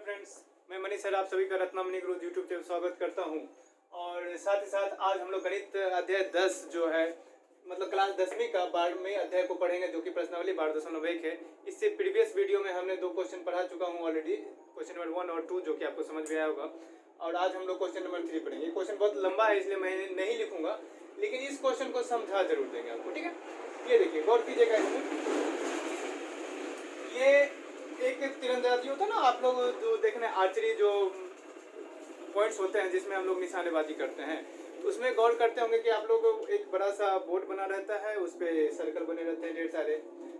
Friends, मैं Manish sir आप सभी का रत्नामणि गुरु यूट्यूब चैनल स्वागत करता हूं। और साथ ही साथ आज हम लोग गणित अध्याय 10 जो है मतलब क्लास 10वीं का 12वें अध्याय को पढ़ेंगे, जो कि प्रश्नावली 12.1 है। इससे प्रीवियस वीडियो में हमने 2 क्वेश्चन पढ़ा चुका हूं ऑलरेडी, क्वेश्चन नंबर 1 और 2, जो कि आपको समझ में आया होगा। और आज हम लोग क्वेश्चन नंबर 3 पढ़ेंगे। ये क्वेश्चन बहुत लंबा है इसलिए मैं नहीं लिखूंगा, लेकिन इस क्वेश्चन को समझा जरूर देंगे आपको, ठीक है। ये देखिए, गौर कीजिएगा इसमें। ये एक तीरंदाजी होता है ना, आप लोग जो देखने आर्चरी जो पॉइंट्स होते हैं जिसमें हम लोग निशानेबाजी करते हैं, तो उसमें गौर करते होंगे कि आप लोग एक बड़ा सा बोर्ड बना रहता है, उस पर सर्कल बने रहते हैं ढेर सारे,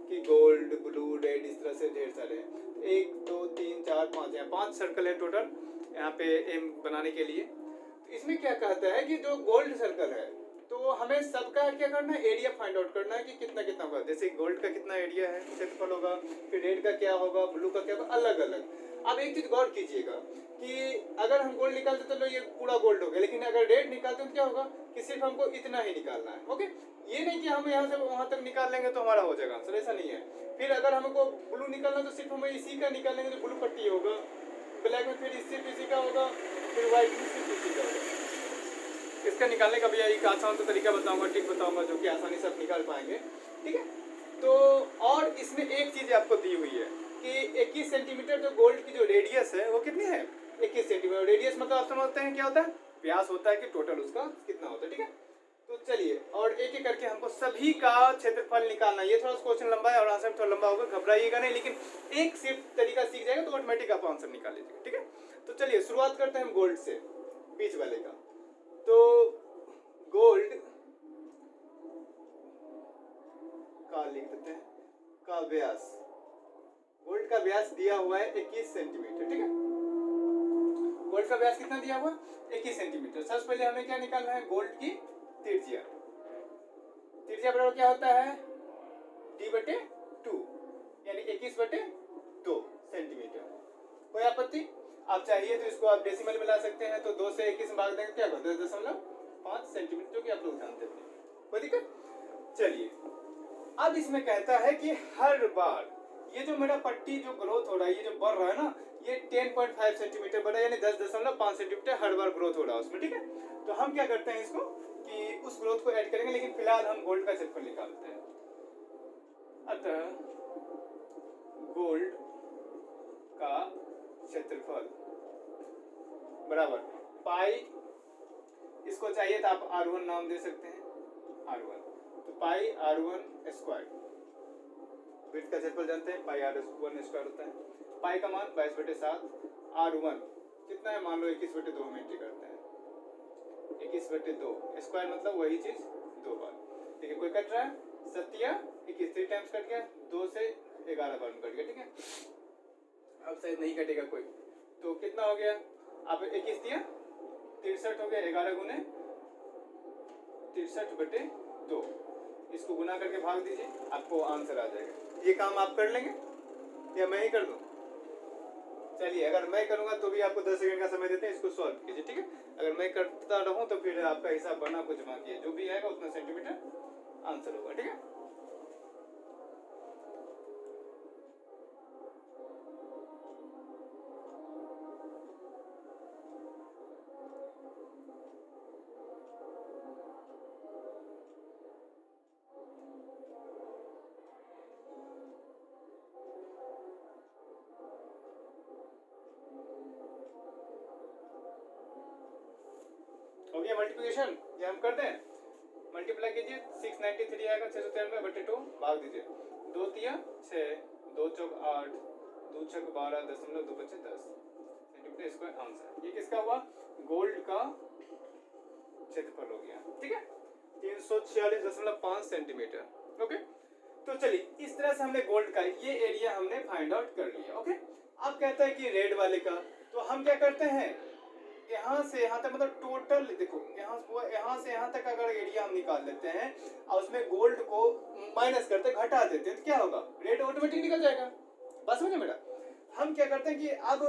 कि गोल्ड ब्लू रेड इस तरह से ढेर सारे, 1 2 3 4 5 यहाँ 5 सर्कल है टोटल यहाँ पे एम बनाने के लिए। तो इसमें क्या कहता है कि जो गोल्ड सर्कल है तो हमें सबका क्या करना है, एरिया फाइंड आउट करना है कि कितना कितना होगा। जैसे गोल्ड का कितना एरिया है, क्षेत्रफल होगा, फिर रेड का क्या होगा, ब्लू का क्या होगा, अलग अलग। अब एक चीज गौर कीजिएगा कि अगर हम गोल्ड निकालते तो ये पूरा गोल्ड हो गया, लेकिन अगर रेड निकालते तो क्या होगा कि सिर्फ हमको इतना ही निकालना है। ओके, ये नहीं कि हम यहाँ से वहाँ तक निकाल लेंगे तो हमारा हो जाएगा आंसर, ऐसा नहीं है। फिर अगर हमको ब्लू निकालना तो सिर्फ हमें इसी का निकालेंगे तो ब्लू पट्टी होगा, ब्लैक में फिर सिर्फ इसी का होगा, फिर व्हाइट में सिर्फ इसी का होगा। इसका निकालने का भी एक आसान तो तरीका बताऊंगा, ट्रिक बताऊंगा, जो कि आसानी से आप निकाल पाएंगे, ठीक है। तो और इसमें एक चीज आपको दी हुई है कि 21 सेंटीमीटर जो गोल्ड की जो रेडियस है वो कितनी है, 21 सेंटीमीटर। रेडियस मतलब आप समझते हैं क्या होता है, व्यास होता है कि टोटल उसका कितना होता है, ठीक है। तो चलिए, और एक एक करके हमको सभी का क्षेत्रफल निकालना है। ये थोड़ा क्वेश्चन लंबा है और आंसर थोड़ा लंबा होगा, घबराइएगा नहीं, लेकिन एक सिर्फ तरीका सीख जाएगा तो ऑटोमेटिक आप आंसर निकाल लीजिएगा, ठीक है। तो चलिए शुरुआत करते हैं हम गोल्ड से, बीच वाले का। तो गोल्ड का लिख देते हैं का व्यास, गोल्ड का व्यास दिया हुआ है 21 सेंटीमीटर, ठीक है। गोल्ड का व्यास कितना दिया हुआ, 21 सेंटीमीटर। सबसे पहले हमें क्या निकालना है, गोल्ड की त्रिज्या। त्रिज्या बराबर क्या होता है, d/2, यानी 21/2 सेंटीमीटर। कोई आपत्ति? आप चाहिए तो इसको आप डेसिमल में ला सकते हैं, तो 2 से 21 भाग देंगे क्या होगा, 10.5 सेंटीमीटर, जो कि आप लोग जानते हैं। कोई दिक्कत? चलिए, अब इसमें कहता है कि हर बार ये जो मेरा पट्टी जो ग्रोथ हो रहा है, ये जो बढ़ रहा है ना, ये 10.5 सेंटीमीटर बढ़ा, यानी 10.5 सेंटीमीटर हर बार ग्रोथ हो रहा है उसमें, ठीक है। तो हम क्या करते हैं इसको कि उस ग्रोथ को ऐड करेंगे, लेकिन फिलहाल हम गोल्ड का क्षेत्रफल निकालते हैं। अतः गोल्ड का क्षेत्रफल बराबर पाई, इसको चाहिए तो आप R1 नाम दे सकते हैं, R1, तो पाई R1 स्क्वायर। विड्थ का क्षेत्रफल जानते हैं, पाई R1 स्क्वायर होता है। पाई का मान 22/7, R1 कितना है, मान लो 21/2 हम एंट्री करते हैं, 21/2 स्क्वायर मतलब वही चीज 2 बार। देखिए कोई कट रहा है, 7 21 3 टाइम्स कट गया, 2 से 11 बार में कट गया, ठीक है। अब शायद नहीं कटेगा कोई, तो कितना हो गया, अब 21 दिया 63 हो गया, 11 गुने 63/2, इसको गुना करके भाग दीजिए, आपको आंसर आ जाएगा। ये काम आप कर लेंगे या मैं ही कर दूं? चलिए, अगर मैं करूंगा तो भी आपको 10 सेकंड का समय देते हैं, इसको सॉल्व कीजिए, ठीक है। अगर मैं करता रहूं तो फिर आपका हिसाब बढ़ना कुछ बाकी है, जो भी आएगा उतना सेंटीमीटर आंसर होगा, ठीक है। हो गया मल्टीप्लिकेशन, ये हम करते हैं, मल्टीप्लाई कीजिए, 693 आएगा, 693/2 भाग दीजिए, 2 तिया 6, 2 चौक 8, 2 छक 12, 10.2 बचे 10 सेंटीमीटर स्क्वायर आंसर। ये किसका हुआ, गोल्ड का क्षेत्रफल हो गया, ठीक है, 346.5 सेंटीमीटर। ओके, तो चलिए इस तरह से हमने गोल्ड का ये एरिया हमने फाइंड आउट कर लिया। ओके, अब कहता है कि रेड वाले का, तो हम क्या करते हैं, यहाँ से यहाँ तक मतलब टोटल देखो, यहाँ से यहाँ तक अगर एरिया हम निकाल लेते हैं और उसमें गोल्ड को माइनस करते घटा देते हैं तो क्या होगा, रेड ऑटोमेटिक निकल जाएगा। बस समझे मेरा। हम क्या करते हैं कि अब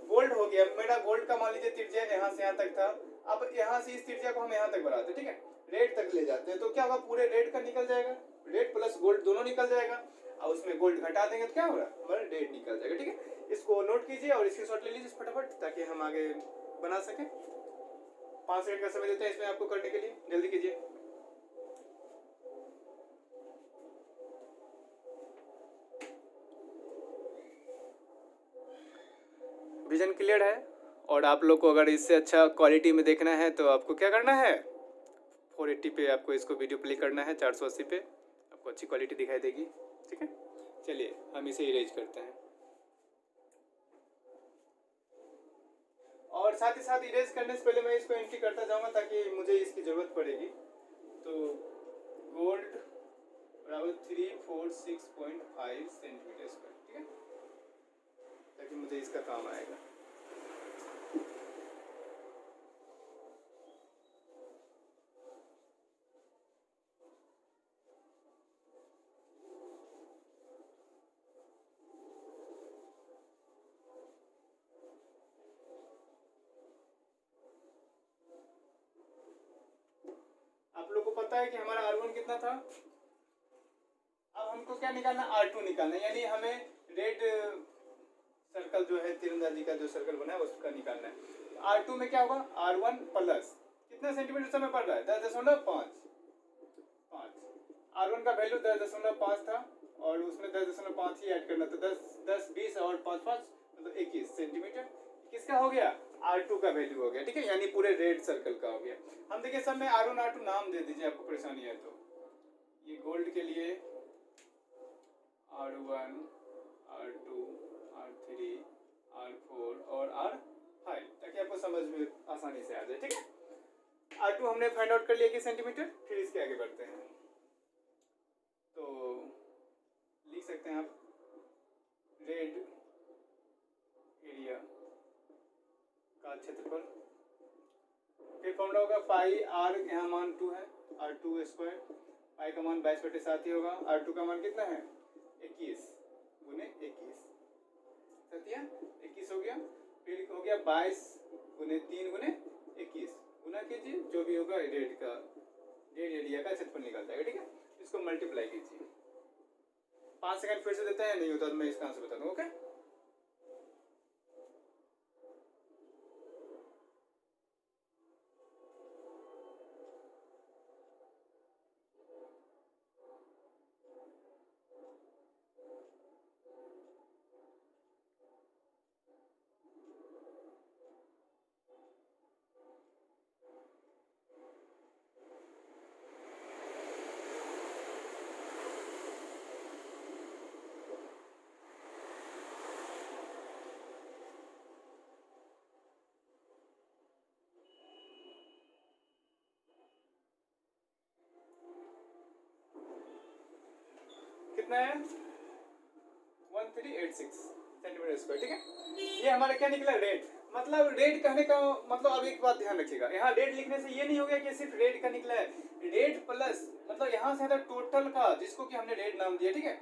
गोल्ड हो गया मेरा, गोल्ड का मान लीजिए त्रिज्या यहाँ से यहाँ तक था, अब यहाँ से इस त्रिज्या को हम यहाँ तक बढ़ाते हैं, ठीक है, रेड तक ले जाते हैं, तो क्या होगा, पूरे रेड का निकल जाएगा, रेड प्लस गोल्ड दोनों निकल जाएगा। और उसमें गोल्ड घटा देंगे तो क्या होगा, हमारा रेट निकल जाएगा। ठीक है, इसको नोट कीजिए और स्क्रीनशॉट ले लीजिए फटाफट, ताकि हम आगे बना सकें। 5 सेकंड का समय देते हैं इसमें आपको करने के लिए, जल्दी कीजिए। विजन क्लियर है। और आप लोग को अगर इससे अच्छा क्वालिटी में देखना है तो आपको क्या करना है, 480 पे आपको इसको वीडियो प्ले करना है, 480 पे आपको अच्छी क्वालिटी दिखाई देगी। ठीक है, चलिए हम इसे इरेज करते हैं। और साथ ही साथ इरेज करने से पहले मैं इसको एंट्री करता जाऊंगा, ताकि मुझे इसकी ज़रूरत पड़ेगी। तो गोल्ड बराबर 346.5 सेंटीमीटर स्क्वायर, ठीक है, ताकि मुझे इसका काम आएगा। आप लोग को पता है कि हमारा R1 कितना था। अब हमको क्या निकालना, R2 निकालना, यानी हमें रेड सर्कल जो है तीरंदाजी का जो सर्कल बना है उसका निकालना है। R2 में क्या होगा, R1 प्लस कितना सेंटीमीटर समय पड़ रहा है, 10.5। R1 का वैल्यू 10.5 था और उसमें 10.5 ही ऐड करना, तो 10, 20 और 5 मतलब 21 सेंटीमीटर। किसका हो गया, R2 का वैल्यू हो गया। ठीक है, यानी पूरे रेड सर्कल का हो गया। हम देखिए सब में R1 R2 नाम दे दीजिए, आपको परेशानी है तो। ये गोल्ड के लिए R1 R2 R3 R4 और R5, ताकि आपको समझ में आसानी से आ जाए। ठीक है, R2 हमने फाइंड आउट कर लिया कि सेंटीमीटर। फिर इसके आगे बढ़ते हैं, तो लिख सकते हैं आप रेड एरिया का क्षेत्रफल। फिर फॉर्मूला होगा पाई R, यहाँ मान 2 है, R2 स्क्वायर, पाई का मान 22/7 ही होगा। R2 का मान कितना है, 21 गुने 21, सतिया 21 हो गया। फिर हो गया 22 गुने 3 गुने 21, गुना कीजिए, जो भी होगा रेड एरिया का क्षेत्रफल निकल जाएगा। ठीक है, इसको मल्टीप्लाई कीजिए। 5 सेकंड फिर से देते हैं, नहीं होता तो मैं इसका आंसर बता दूँ। ओके, कितना है, 1386 सेंटीमीटर स्क्वायर। ठीक है, ये हमारा क्या निकला, रेड। मतलब रेड कहने का मतलब, अब एक बात ध्यान रखिएगा, यहाँ रेड लिखने से ये नहीं हो गया कि सिर्फ रेड का निकला है, रेड प्लस मतलब यहाँ से आता टोटल का, जिसको कि हमने रेड नाम दिया। ठीक है,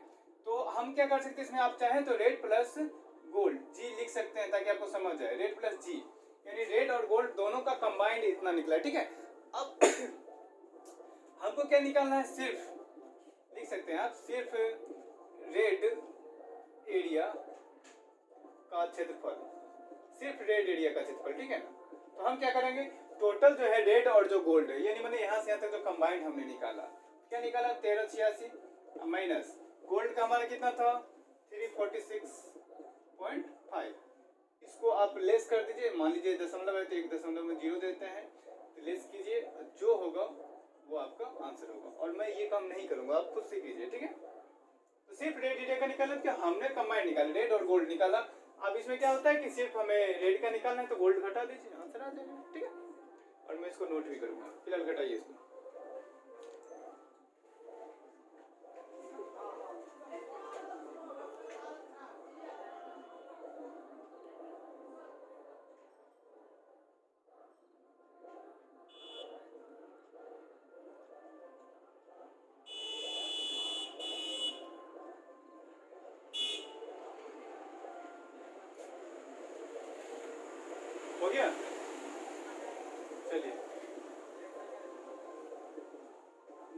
तो हम क्या कर सकते हैं इसमें, आप चाहें तो रेड प्लस गोल्ड जी लिख सकते हैं, ताकि आपको समझ जाए। रेड प्लस जी यानी रेड और गोल्ड दोनों का कंबाइंड इतना निकला है। ठीक है, अब हमको क्या निकालना है, सिर्फ लिख सकते हैं आप, सिर्फ रेड एरिया का क्षेत्रफल, सिर्फ रेड एरिया का क्षेत्रफल। ठीक है ना, तो हम क्या करेंगे, टोटल जो है रेड और जो गोल्ड है, यानी मैंने यहाँ से यहाँ तक जो कंबाइंड हमने निकाला, क्या निकाला, 1386 माइनस गोल्ड का हमारा कितना था, 346.5। इसको आप लेस कर दीजिए, मान लीजिए दशमलव है तो 1.0 देते हैं, तो लेस कीजिए, जो होगा वो आपका आंसर होगा। और मैं ये काम नहीं करूंगा, आप खुद से कीजिए। ठीक है, तो सिर्फ रेड एरिया का निकाला, कि हमने कंबाइंड निकाला, रेड और गोल्ड निकाला। अब इसमें क्या होता है कि सिर्फ हमें रेड का निकालना है, तो गोल्ड घटा दीजिए, आंसर आ जाएगा। ठीक है, और मैं इसको नोट भी करूंगा, फिलहाल घटाइए इसको। हो गया, चलिए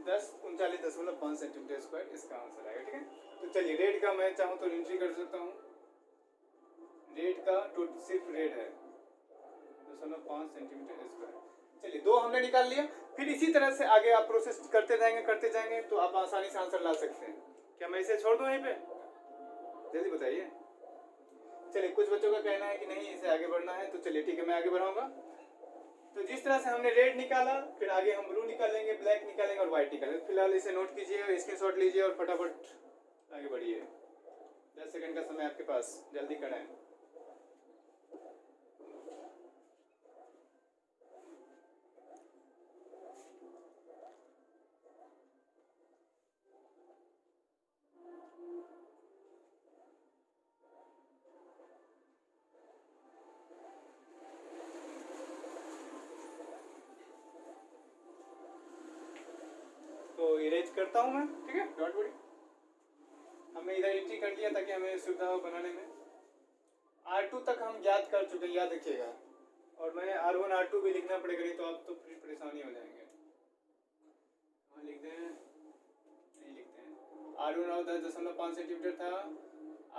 1039.5 सेंटीमीटर स्क्वायर इसका आंसर आएगा। ठीक है, तो चलिए रेड का मैं चाहूँ तो एंट्री कर सकता हूँ। रेड का टोटल सिर्फ रेड है 2.5 सेंटीमीटर स्क्वायर। चलिए 2 हमने निकाल लिया। फिर इसी तरह से आगे आप प्रोसेस करते जाएंगे तो आप आसानी से आंसर ला सकते हैं। क्या मैं इसे छोड़ दूं यहीं पे? जल्दी बताइए। चलिए कुछ बच्चों का कहना है कि नहीं इसे आगे बढ़ना है, तो चलिए ठीक है मैं आगे बढ़ाऊंगा। तो जिस तरह से हमने रेड निकाला, फिर आगे हम ब्लू निकालेंगे, ब्लैक निकालेंगे और व्हाइट निकालेंगे। फिलहाल इसे नोट कीजिए, स्क्रीनशॉट लीजिए और फटाफट आगे बढ़िए। 10 सेकंड का समय आपके पास, जल्दी कराएं। तो इरेज करता हूँ मैं, ठीक है, डॉट बड़ी हमने इधर एंट्री कर लिया ताकि हमें सुविधा हो बनाने में। R2 तक हम याद कर चुके हैं, याद रखिएगा। और मैं R1 R2 भी लिखना पड़ेगा, नहीं तो आप तो फिर परेशानी हो जाएंगे। हाँ लिख दें, नहीं लिखते हैं। R1 और 10.5 सेंटीमीटर था,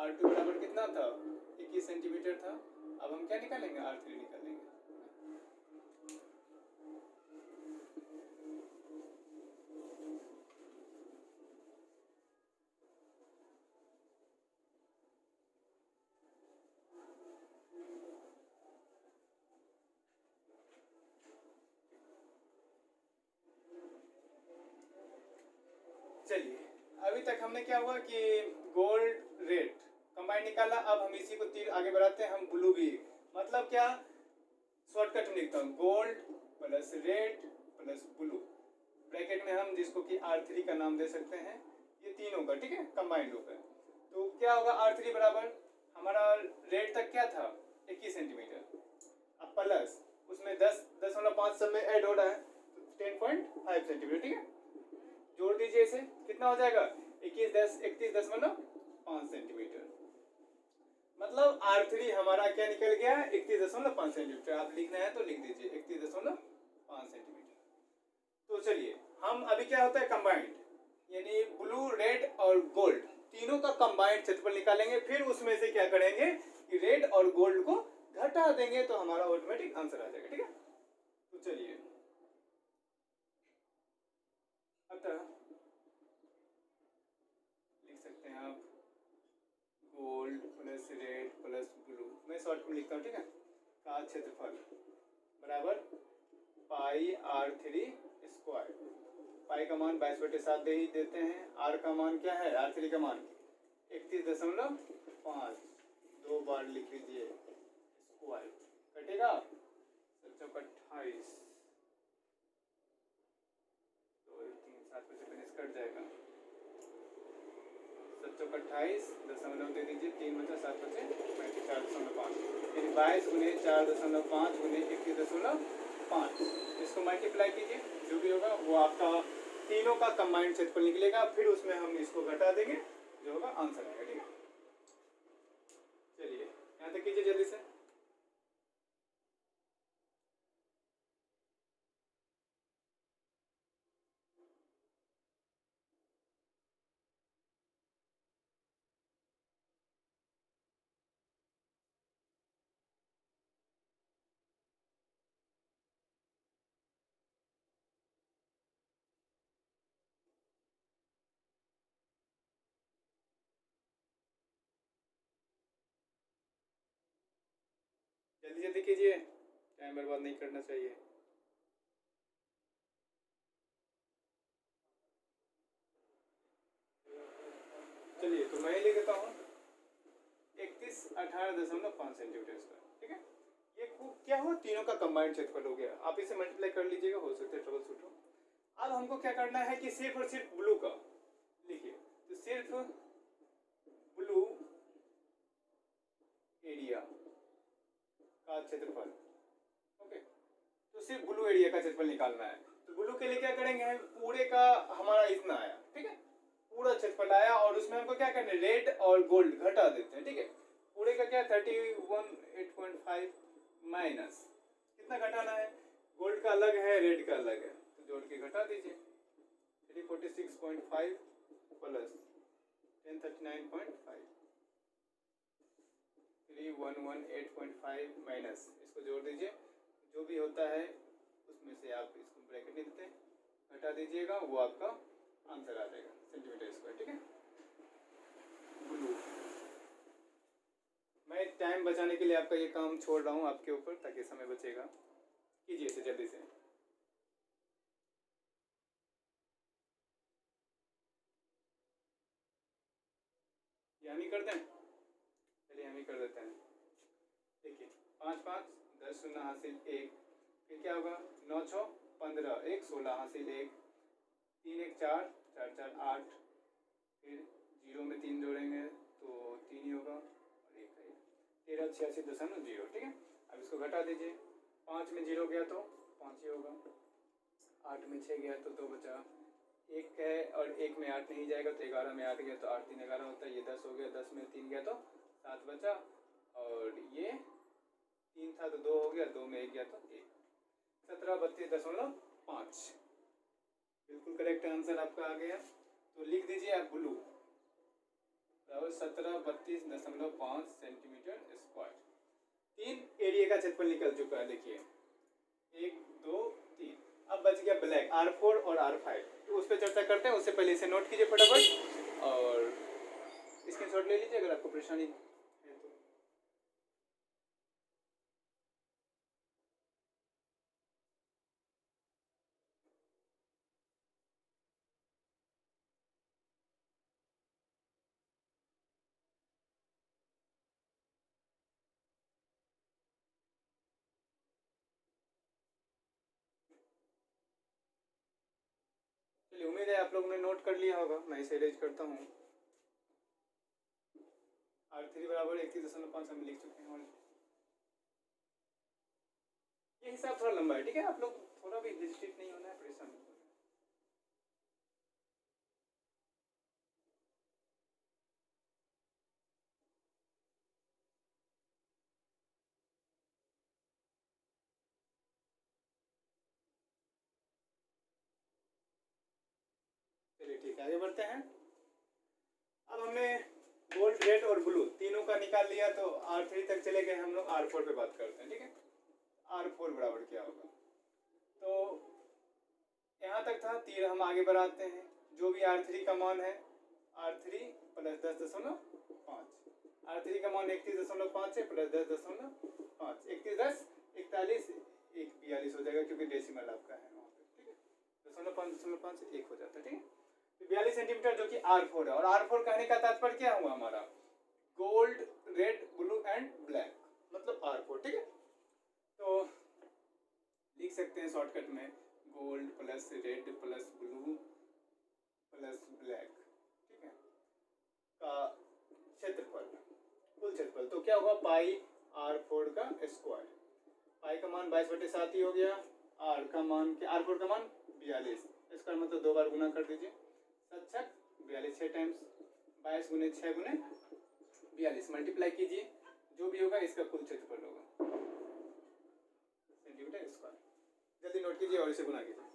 R2 बराबर कितना था? 21 सेंटीमीटर था। अब हम क्या निकालेंगे? R3 निकालेंगे। चलिए अभी तक हमने क्या हुआ कि गोल्ड रेड कंबाइन निकाला। अब हम इसी को तीर आगे बढ़ाते हैं, हम ब्लू भी, मतलब क्या शॉर्टकट में लिखता हूँ, gold plus red plus blue, bracket में हम जिसको कि R3 का नाम दे सकते हैं। ये तीनों का, ठीक है, कंबाइंड होगा। तो क्या होगा? R3 बराबर हमारा रेड तक क्या था? 21 सेंटीमीटर। अब प्लस उसमें 10.5 सब में ऐड हो रहा है तो 10.5 सेंटीमीटर, ठीक है। जोड़ दीजिए इसे, कितना हो जाएगा? 31.5 सेंटीमीटर। मतलब R3 हमारा क्या निकल गया? 31.5 सेंटीमीटर। आप लिखना है तो लिख दीजिए 31.5 सेंटीमीटर। तो चलिए हम अभी क्या होता है कंबाइंड, यानी ब्लू रेड और गोल्ड तीनों का कंबाइंड क्षेत्रफल निकालेंगे। फिर उसमें से क्या करेंगे कि रेड और गोल्ड को घटा देंगे तो हमारा ऑटोमेटिक आंसर आ जाएगा, ठीक है। तो चलिए अतः लिख सकते हैं आप gold plus red plus blue, मैं शॉर्ट में लिखता हूँ, ठीक है, का क्षेत्रफल बराबर पाई R3 स्क्वायर। पाई का मान 22/7 दे ही देते हैं। R का मान क्या है? R3 का मान 31.5, 2 बार लिख लीजिए स्क्वायर, कटेगा 7/28, 2 3 7 से फिनिश कट जाएगा। 7/28 दशमलव दे दीजिए, 3 बचा 7 बचे 4.5, यानी 22 गुने 4.5 गुने 21.5। इसको मल्टीप्लाई कीजिए, जो भी होगा वो आपका तीनों का कंबाइंड क्षेत्रफल निकलेगा। फिर उसमें हम इसको घटा देंगे, जो होगा आंसर आएगा, ठीक है। चलिए यहाँ तक कीजिए जल्दी से। जल्दी जल्दी कीजिए, टाइम बर्बाद नहीं करना चाहिए। चलिए तो मैं लिख देता हूँ 31.18.5 सेंटीमीटर स्क्वायर, ठीक है। ये क्या हुआ? तीनों का कंबाइंड क्षेत्रफल हो गया। आप इसे मल्टीप्लाई कर लीजिएगा, हो सकता है ट्रबल शूट हो। अब हमको क्या करना है कि सिर्फ और सिर्फ ब्लू का लिखिए, तो सिर्फ ब्लू एरिया का क्षेत्रफल, ओके। तो सिर्फ ब्लू एरिया का क्षेत्रफल निकालना है। तो ब्लू के लिए क्या करेंगे? पूरे का हमारा इतना आया, ठीक है, पूरा क्षेत्रफल आया और उसमें हमको क्या करना है? रेड और गोल्ड घटा देते हैं, ठीक है। पूरे का क्या 31.8.5 माइनस कितना घटाना है? गोल्ड का अलग है, रेड का अलग है, तो जोड़ के घटा दीजिए। 346.5 प्लस 1039.5 3118.5 माइनस, इसको जोड़ दीजिए, जो भी होता है उसमें से आप इसको ब्रैकेट नहीं देते हटा दीजिएगा, वो आपका आंसर आ जाएगा सेंटीमीटर स्क्वायर। ठीक है, ब्लू। मैं टाइम बचाने के लिए आपका ये काम छोड़ रहा हूँ आपके ऊपर, ताकि समय बचेगा। कीजिए इसे जल्दी से। हम ही कर दें, चलिए हम ही कर देते हैं। देखिए 5 5 10 शून्य हासिल 1, फिर क्या होगा 9 6 15 1 16 हासिल 1, 3 1 4 4 4 8, फिर 0 में 3 जोड़ेंगे तो 3 ही होगा और 1 है 1386.0। ठीक है, अब इसको घटा दीजिए, 5 में 0 गया तो 5 ही होगा, 8 में 6 गया तो 2 बचा, 1 है और 1 में 8 नहीं जाएगा तो 11 में 8 गया तो 8 3 11 होता है, ये 10 हो गया, 10 में 3 गया तो 7 बचा, और ये 3 था तो 2 हो गया, 2 में 1 गया तो 1, 1732.5 बिल्कुल करेक्ट आंसर आपका आ गया। तो लिख दीजिए आप ब्लू बराबर 1732.5 सेंटीमीटर स्क्वायर। 3 एरिया का क्षेत्रफल निकल चुका है, देखिए 1 2 3। अब बच गया ब्लैक R4 और R5, तो उस पर चर्चा करते हैं। उससे पहले इसे नोट कीजिए फटाफट और स्क्रीनशॉट ले लीजिए अगर आपको परेशानी है तो। चलिए, उम्मीद है आप लोगों ने नोट कर लिया होगा। मैं इसे अरेंज करता हूँ। R3 बराबर 31.5 हम लिख चुके हैं। ये हिसाब थोड़ा लंबा है, ठीक है, आप लोग थोड़ा भी डिस्ट्रिक्ट नहीं होना है, परेशान नहीं होना है। चलिए ठीक है, आगे बढ़ते हैं। अब हमने गोल्ड, रेड और ब्लू तीनों का निकाल लिया, तो R3 तक चले गए हम लोग। R4 पे बात करते हैं। ठीक है, R4 बराबर क्या होगा, तो यहाँ तक था, तीर हम आगे बढ़ाते हैं। जो भी R3 का मान है, R3 प्लस 10.5, R3 का मान 31.5 है प्लस 10.5, 31 10 41 1 42 हो जाएगा, क्योंकि डेसिमल आपका है वहाँ पे। ठीक है, 0.5 1 हो जाता है। ठीक है, 42 सेंटीमीटर जो कि R4 है। और R4 कहने का तात्पर्य क्या हुआ हमारा, gold, red, blue and black, मतलब R4। ठीक है, तो लिख सकते हैं शॉर्टकट में gold plus red plus blue plus black, ठीक है, का क्षेत्रफल, कुल क्षेत्रफल। तो क्या होगा, पाई R4 का स्क्वायर। पाई का मान 22/7 ही हो गया, R का मान R4 का मान 42, इसका मतलब 2 बार गुना कर दीजिए, 7 छक 42, 6 टाइम्स 22 गुने 6 गुने 42 मल्टीप्लाई कीजिए, जो भी होगा इसका कुल क्षेत्रफल होगा सेंटीमीटर स्क्वायर। जल्दी नोट कीजिए और इसे गुना कीजिए।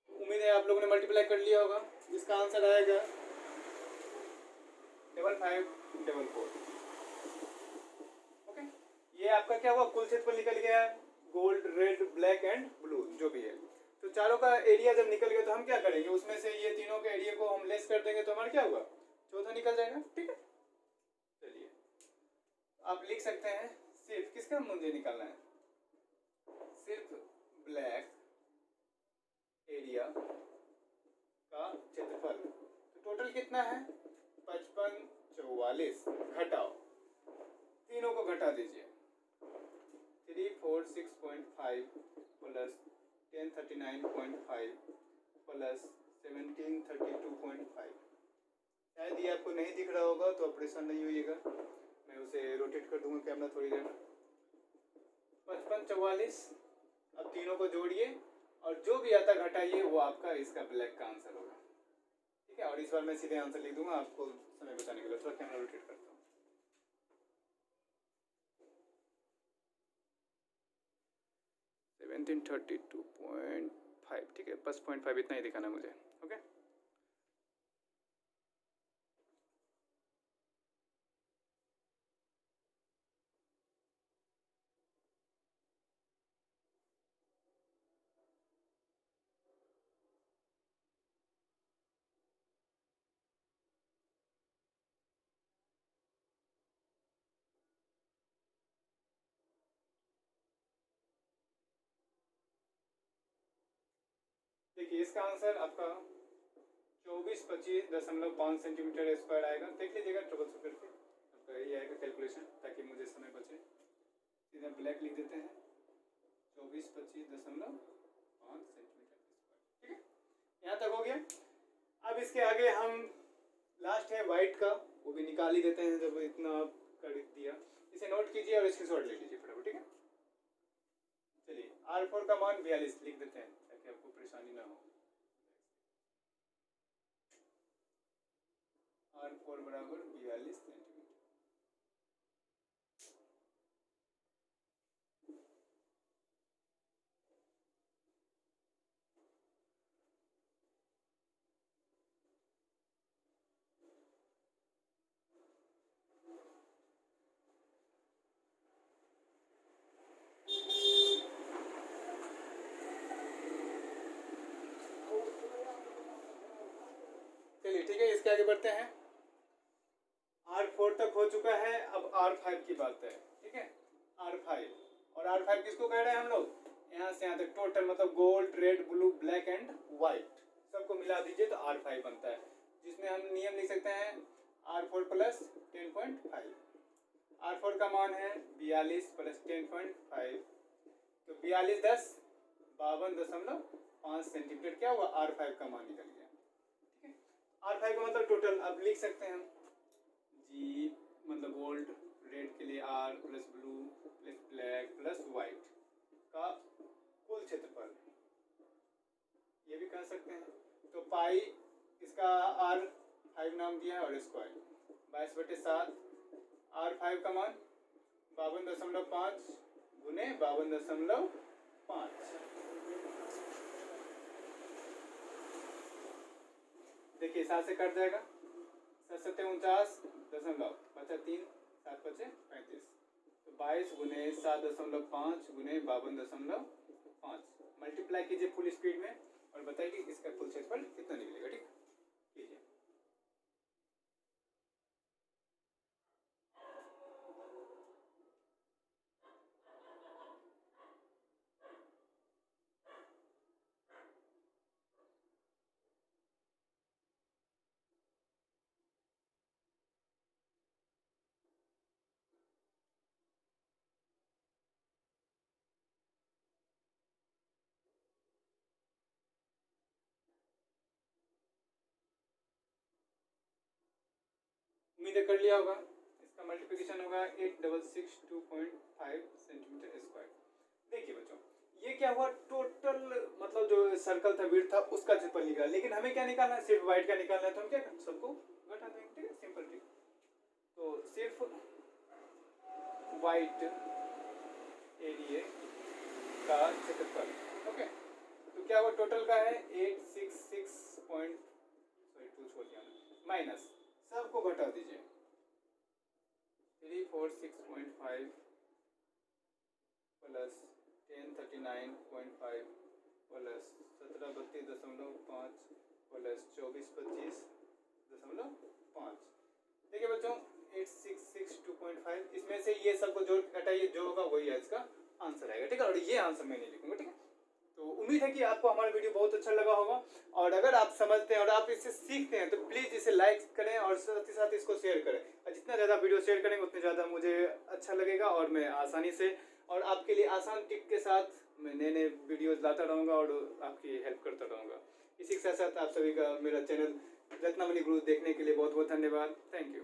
उम्मीद है आप लोगों ने मल्टीप्लाई कर लिया होगा, जिसका आंसर आएगा 5544। ओके, ये आपका क्या हुआ, कुल क्षेत्रफल निकल गया है, gold, red, black and blue जो भी है। तो चारों का एरिया जब निकल गया तो हम क्या करेंगे, उसमें से ये तीनों के एरिया को हम लेस कर देंगे, तो हमारा क्या हुआ, चौथा निकल जाएगा। ठीक है, चलिए आप लिख सकते हैं, सिर्फ किसका मुझे निकालना है, सिर्फ ब्लैक एरिया का क्षेत्रफल। तो टोटल कितना है, 55 44, घटाओ, तीनों को घटा दीजिए, 346.5 प्लस 1039.5 प्लस 1732.5। शायद ये आपको नहीं दिख रहा होगा, तो ऑपरेशन नहीं होइएगा, मैं उसे रोटेट कर दूंगा कैमरा थोड़ी देर में। 55 44, अब तीनों को जोड़िए और जो भी आता घटाइए, वो आपका इसका ब्लैक का आंसर होगा। ठीक है, और इस बार मैं सीधे आंसर लिख दूंगा आपको समय बचाने के लिए। थोड़ा कैमरा रोटेट करता हूँ। 1732.5, ठीक है, बस 0.5 इतना ही दिखाना मुझे। ओके, देखिए इसका आंसर आपका 2425.5 सेंटीमीटर स्क्वायर आएगा। देख लीजिएगा ट्रिपल शो करके, आपका यही आएगा कैलकुलेशन, ताकि मुझे समय बचे। सीधा ब्लैक लिख देते हैं, 2425.5 सेंटीमीटर स्क्वायर, ठीक है, यहाँ तक हो गया। अब इसके आगे हम लास्ट है वाइट का, वो भी निकाल ही देते हैं जब इतना कर दिया। इसे नोट कीजिए और स्क्रीनशॉट ले लीजिए फटाफट, ठीक है। चलिए R4 का मान 42 लिख देते हैं ताकि आपको परेशानी ना हो। R4 बराबर 42 सेंटीमीटर। चलिए ठीक है, इसके आगे बढ़ते हैं। R4 तक हो चुका है, अब R5 की बात है, ठीक है। R5, और R5 किसको कह रहे हैं हम लोग, यहाँ से यहाँ तक टोटल, मतलब gold, red, blue, black and white सबको मिला दीजिए तो R5 बनता है, जिसमें हम नियम लिख सकते हैं R4 प्लस 10.5। R4 का मान है 42 प्लस 10.5, तो 42 10 52.5 सेंटीमीटर क्या हुआ, R5 का मान निकल गया, ठीक है। R5 का मतलब टोटल अब लिख सकते हैं हम, जी मतलब गोल्ड, रेड के लिए R plus blue plus black plus white का कुल क्षेत्रफल, ये भी कह सकते हैं। तो पाई इसका R5 नाम दिया है और स्क्वायर 22/7। R5 का मान 52.5 गुने 52.5, देखिए 7 से कट जाएगा, 7×7 = 49 बचा 3, 7 × 5 = 35, तो 22 गुने 7.5 गुने 52.5 मल्टीप्लाई कीजिए फुल स्पीड में और बताइए कि इसका कुल क्षेत्रफल कितना निकलेगा, ठीक कीजिए। उम्मीद कर लिया होगा। इसका मल्टीप्लिकेशन होगा 8662.5 सेंटीमीटर स्क्वायर। देखिए बच्चों, ये क्या हुआ, टोटल मतलब जो सर्कल था, विड्थ था, उसका क्षेत्रफल निकाला, लेकिन हमें क्या निकालना है, सिर्फ वाइट का निकालना है, तो हम क्या करें, सबको घटा देंगे, ठीक है, सिंपल ट्रिक। तो सिर्फ वाइट एरिया का क्षेत्रफल, ओके, तो क्या हुआ, टोटल का है 866.2 छोड़ दिया माइनस, सबको घटा दीजिए, 346.5 प्लस 1039.5 प्लस 1732.5 प्लस 2425.5। देखिए बच्चों 8662.5, इसमें से ये सबको जोड़ घटाइए, जो होगा वही है इसका आंसर आएगा, ठीक है। और ये आंसर मैं नहीं लिखूंगा, ठीक है। तो उम्मीद है कि आपको हमारा वीडियो बहुत अच्छा लगा होगा, और अगर आप समझते हैं और आप इससे सीखते हैं तो प्लीज़ इसे लाइक करें और साथ ही साथ इसको शेयर करें। और जितना ज़्यादा वीडियो शेयर करेंगे उतने ज़्यादा मुझे अच्छा लगेगा, और मैं आसानी से और आपके लिए आसान टिप के साथ मैं नए नए वीडियोज़ लाता रहूँगा और आपकी हेल्प करता रहूँगा। इसी के साथ साथ आप सभी का मेरा चैनल रत्नामणि गुरु देखने के लिए बहुत बहुत धन्यवाद। Thank you.